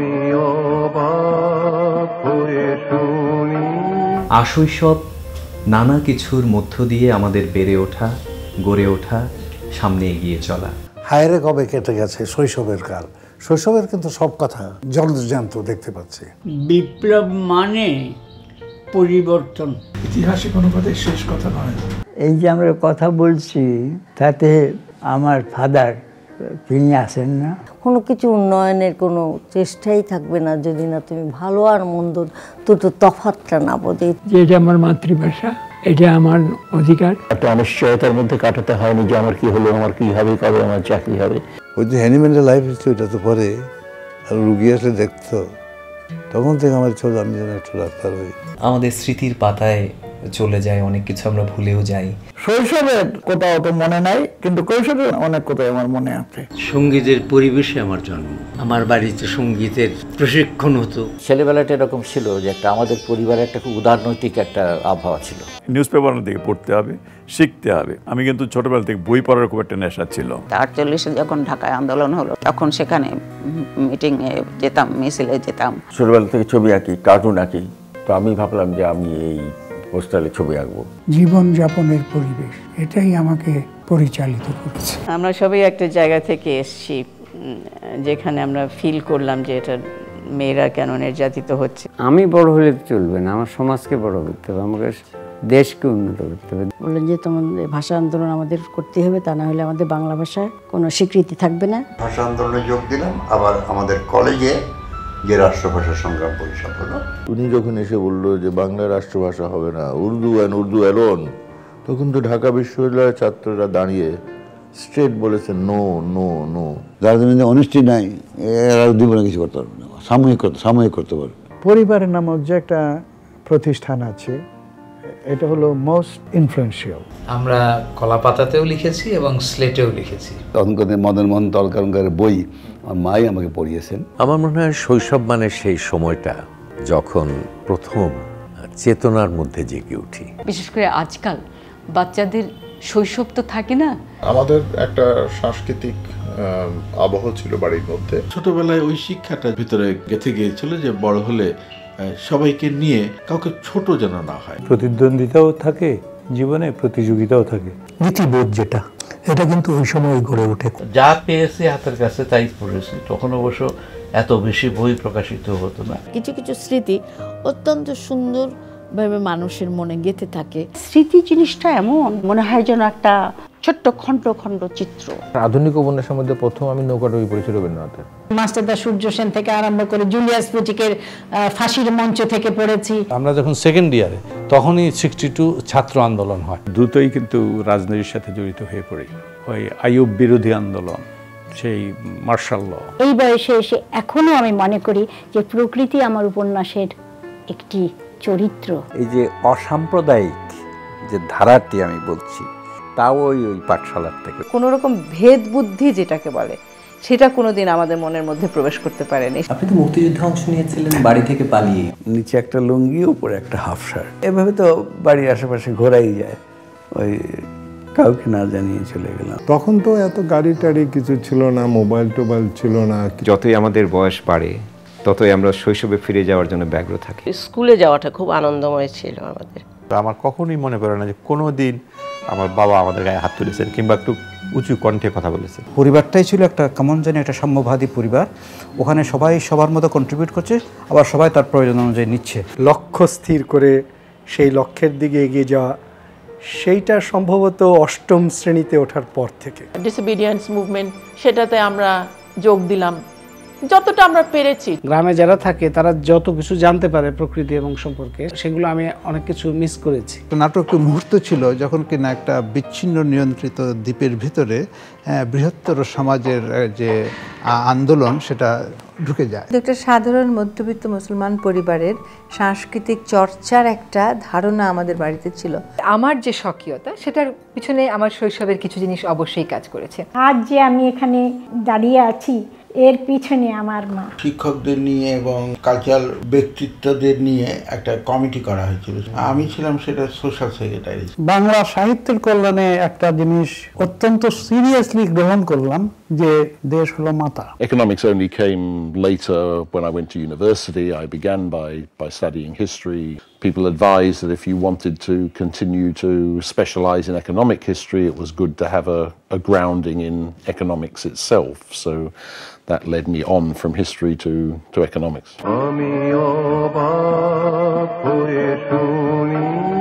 আমি অবাক হয়ে শুনি। আশৈশব নানা কিছুর মধ্য দিয়ে আমাদের বেড়ে ওঠা, গড়ে ওঠা, সামনে এগিয়ে চলা। হায়রে কবে কেটে গেছে শৈশবের কাল। শৈশবের কিন্তু সব কথা জলজ্যান্ত দেখতে পাচ্ছি। বিপ্লব মানে পরিবর্তন, ইতিহাসে কোনো কথাই শেষ কথা নয়। এই যে আমরা কথা বলছি তাতে আমার ফাদার তিনি আসেন না। কোনো কিছু উন্নয়নের কোনো চেষ্টাই থাকবে না যদি না তুমি ভালো আর মন্দ দুটো তফাৎটা না বোঝে। যে এটা আমার মাতৃভাষা, এটা আমার অধিকার। একটা অনিশ্চয়তার মধ্যে কাটাতে হয়নি যে আমার কি হলো, আমার কি হবে, কবে আমার চাকরি হবে। ওই যে অ্যানিমেলের লাইফ হিস্ট্রি, ওটা তো পরে আর রুগী আসলে দেখতো, তখন থেকে আমার ছোট আমি যেন একটু ডাক্তার হই। আমাদের স্মৃতির পাতায় চলে যায় অনেক কিছু, আমরা ভুলেও যাই। শৈশবের কোথাও তো মনে নাই, কিন্তু কৈশোরের অনেক কথাই আমার মনে আছে। সঙ্গীতের পরিবেশে আমার জন্ম, আমার বাড়িতে সঙ্গীতের প্রশিক্ষণ হতো। ছেলেবেলাটা এরকম ছিল যে একটা আমাদের পরিবারে একটা খুব উদারনৈতিক একটা আবহাওয়া ছিল। নিউজ পেপার থেকে পড়তে হবে, শিখতে হবে। আমি কিন্তু ছোটবেলা থেকে বই পড়ার খুব একটা নেশা ছিল। 48-এ যখন ঢাকায় আন্দোলন হলো তখন সেখানে মিটিংয়ে যেতাম, মিছিলে যেতাম। ছোটবেলা থেকে ছবি আঁকি, কার্টুন আঁকি, তো আমি ভাবলাম যে আমি এই পোস্টালে ছবি আঁকবো। জীবনযাপনের পরিবেশ এটাই আমাকে পরিচালিত করেছে। আমরা সবাই একটা জায়গা থেকে এসেছি যেখানে আমরা ফিল করলাম যে এটা মেয়েরা কেন নির্যাতিত হচ্ছে। আমি বড় হলে চলবে না, আমার সমাজকে বড় করতে হবে, আমাকে দেশকে উন্নত করতে হবে। বললেন যে তোমাদের ভাষা আন্দোলন আমাদের করতে হবে, তা না হলে আমাদের বাংলা ভাষায় কোনো স্বীকৃতি থাকবে না। ভাষা আন্দোলনে যোগ দিলাম, আবার আমাদের কলেজে যে রাষ্ট্রভাষা সংগ্রাম পরিষদ হলো, উনি যখন এসে বললো যে বাংলা রাষ্ট্রভাষা হবে না, উর্দু অ্যান্ড উর্দু অ্যালোন, তখন তো ঢাকা বিশ্ববিদ্যালয়ের ছাত্ররা দাঁড়িয়ে স্ট্রেট বলেছে নো নো নো। যাদের মধ্যে অনিষ্টি নাই এরা জীবনে কিছু করতে পারবে না, সাময়িক করতে পারবে। পরিবারের নামক যে একটা প্রতিষ্ঠান আছে, এটা হলো মোস্ট ইনফ্লুয়েন্সিয়াল। আমরা কলাপাতাতেও লিখেছি এবং স্লেটেও লিখেছি। তখনকার মদন মোহন তরকারকার বই আমার মাই আমাকে পড়িয়েছেন। আমার মনে হয় শৈশব মানে সেই সময়টা যখন প্রথম চেতনার মধ্যে জেগে উঠি। বিশেষ করে আজকাল বাচ্চাদের শৈশব তো থাকে না। আমাদের একটা সাংস্কৃতিক আবহ ছিল বাড়ির মধ্যে। ছোটবেলায় ওই শিক্ষাটা ভিতরে গেঁথে গিয়েছিল যে বড় হলে সবাইকে নিয়ে কাউকে ছোট যেন না হয়। প্রতিদ্বন্দ্বিতাও থাকে জীবনে, প্রতিযোগিতাও থাকে। নীতিবোধ যেটা, এটা কিন্তু ওই সময় গড়ে ওঠে। যা পেয়েছি হাতের কাছে তাই পড়েছি। তখন অবশ্য এত বেশি বই প্রকাশিত হতো না। কিছু কিছু স্মৃতি অত্যন্ত সুন্দরভাবে মানুষের মনে গেঁথে থাকে। স্মৃতি জিনিসটা এমন মনে হয় যেন একটা ছোট্ট খণ্ড খণ্ড চিত্র। আধুনিক উপন্যাসের মধ্যে প্রথম আমি নৌকাটা বই পড়েছি রবীন্দ্রনাথের। মাস্টারদা সূর্য সেন থেকে আরম্ভ করে জুলিয়াস পুচিকের ফাঁসির মঞ্চ থেকে পড়েছি। আমরা যখন সেকেন্ড ইয়ারে তখনই 62 ছাত্র আন্দোলন হয়। দ্রুতই কিন্তু রাজনীতির সাথে জড়িত হয়ে পড়ি। ওই আইয়ুব বিরোধী আন্দোলন, সেই মার্শাল ল। এই বয়সে এসে এখনো আমি মনে করি যে প্রকৃতি আমার উপন্যাসের একটি চরিত্র। এই যে অসাম্প্রদায়িক যে ধারাটি আমি বলছি, তাও ওই পাঠশালার থেকে। কোনো রকম ভেদ বুদ্ধি যেটাকে বলে সেটা কোনোদিন আমাদের মনের মধ্যে প্রবেশ করতে পারেনি। আপনি তো মুক্তিযুদ্ধে অংশ নিয়েছিলেন বাড়ি থেকে পালিয়ে। নিচে একটা লুঙ্গি, উপরে একটা হাফ শার্ট, এভাবে তো বাড়ির আশেপাশে ঘোরাই যায়। ওই কাউকে না জানিয়ে চলে গেলাম। তখন তো এত গাড়ি টাড়ি কিছু ছিল না, মোবাইল টোবাইল ছিল না। যতই আমাদের বয়স বাড়ে ততই আমরা শৈশবে ফিরে যাওয়ার জন্য ব্যগ্র থাকি। স্কুলে যাওয়াটা খুব আনন্দময় ছিল আমাদের। আমার কখনোই মনে পড়ে না যে কোনো দিন আমার বাবা আমাদের গায়ে হাত তুলেছেন কিংবা একটু উঁচু কণ্ঠে কথা বলেছেন। পরিবারটাই ছিল একটা কেমন জানি একটা সাম্যবাদী পরিবার। ওখানে সবাই সবার মতো কন্ট্রিবিউট করছে, আবার সবাই তার প্রয়োজন অনুযায়ী নিচ্ছে। লক্ষ্য স্থির করে সেই লক্ষ্যের দিকে এগিয়ে যাওয়া, সেইটা সম্ভবত অষ্টম শ্রেণীতে ওঠার পর থেকে। ডিসোবিডিয়েন্স মুভমেন্ট, সেটাতে আমরা যোগ দিলাম যতটা আমরা পেরেছি। গ্রামে যারা থাকে তারা যত কিছু জানতে পারে প্রকৃতি এবং সম্পর্কে, সেগুলো আমি অনেক কিছু মিস করেছি। নাটকটি মুহূর্ত ছিল যখন কিনা একটা বিচ্ছিন্ন নিয়ন্ত্রিত দ্বীপের ভিতরে বৃহত্তর সমাজের যে আন্দোলন সেটা ঢুকে যায়। একটা সাধারণ মধ্যবিত্ত মুসলমান পরিবারের সাংস্কৃতিক চর্চার একটা ধারণা আমাদের বাড়িতে ছিল। আমার যে স্বকীয়তা, সেটার পিছনে আমার শৈশবের কিছু জিনিস অবশ্যই কাজ করেছে। আজ যে আমি এখানে দাঁড়িয়ে আছি এর পিছনে আমার মা। শিক্ষকদের নিয়ে এবং কালচারাল ব্যক্তিত্বদের নিয়ে একটা কমিটি করা হয়েছিল, আমি ছিলাম সেটা সোশ্যাল সেক্রেটারি। বাংলা সাহিত্যের কল্যাণে একটা জিনিস অত্যন্ত সিরিয়াসলি গ্রহণ করলাম যে দেশ হলো মাতা। Economics only came later when I went to university. I began by studying history. People advised that if you wanted to continue to specialize in economic history, it was good to have a grounding in economics itself. So that led me on from history to economics. আমি অবাক হয়ে শুনি